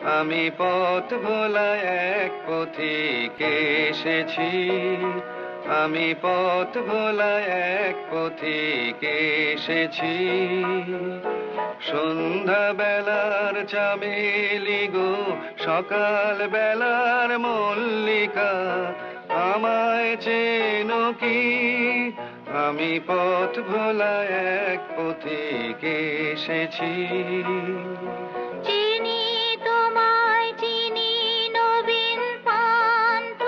আমি পথ ভোলা এক পথিক এসেছি। আমি পথ ভোলা এক পথিক এসেছি। সন্ধ্যা বেলার চামেলি গো, সকাল বেলার মল্লিকা, আমায় চেনো কি? আমি পথ ভোলা এক পথিক এসেছি। চিনি তোমায় চিনি নবীন পান্থ,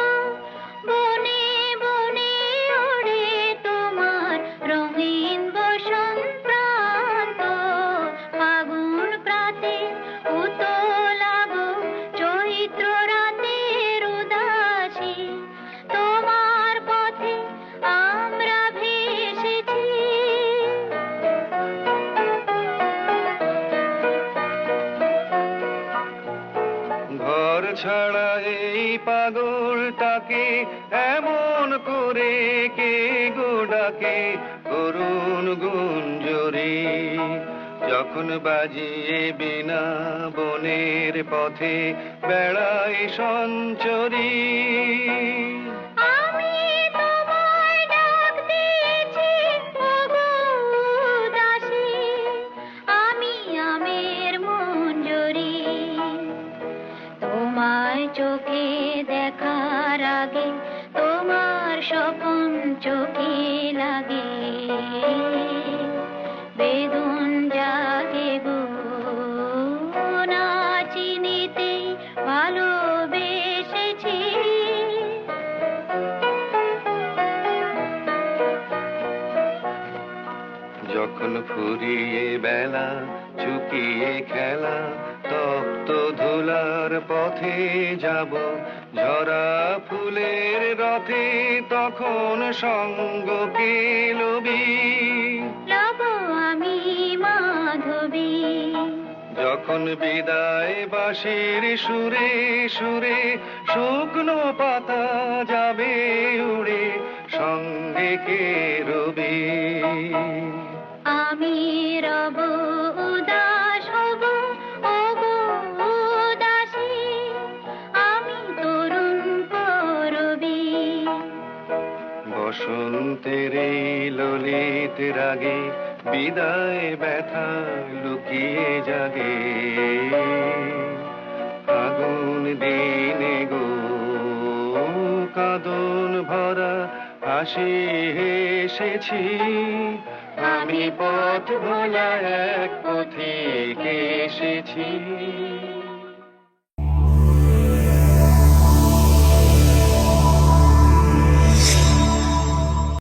বনে বনে ওড়ে তোমার রঙিন বসন্ত। ফাগুন প্রাতে উতলাগো চৈত্র রাতের উদাসী, তোমার পথে আমরা ভেসেছি। ঘর ছাড়া এই পাগলটাকে এমন করে কে গো ডাকে করুণ গুঞ্জরি, যখন বাজিয়ে বিনা বনের পথে বেড়াই সঞ্চরী। আমি তোমায় ডাক দিয়েছি ওগো দাসী, আমি আমের মঞ্জরি। তোমায় চোখে দেখার আগে তোমার স্বপন চোখে লাগে, বেদন জাগে গো না চিনিতে ভালোবেসেছি। যখন ফুরিয়ে বেলা চুকিয়ে খেলা, তপ্ত ধুলার পথে যাব ঝরা ফুলের রথে, তখন সঙ্গ কে লবি? লব আমি মাধবী। যখন বিদায় বাঁশির সুরে সুরে শুকনো পাতা যাবে উড়ে, সঙ্গে কে রবি? আমি রব উদাস হব ওগো উদাসী, আমি তরুণ করবি। বসন্তের এই ললিত রাগে বিদায় ব্যথা লুকিয়ে জাগে। আগুন দিনে গো কাঁদন ভরা হাসি এসেছি। আমি পথ ভোলা এক পথিক এসেছি।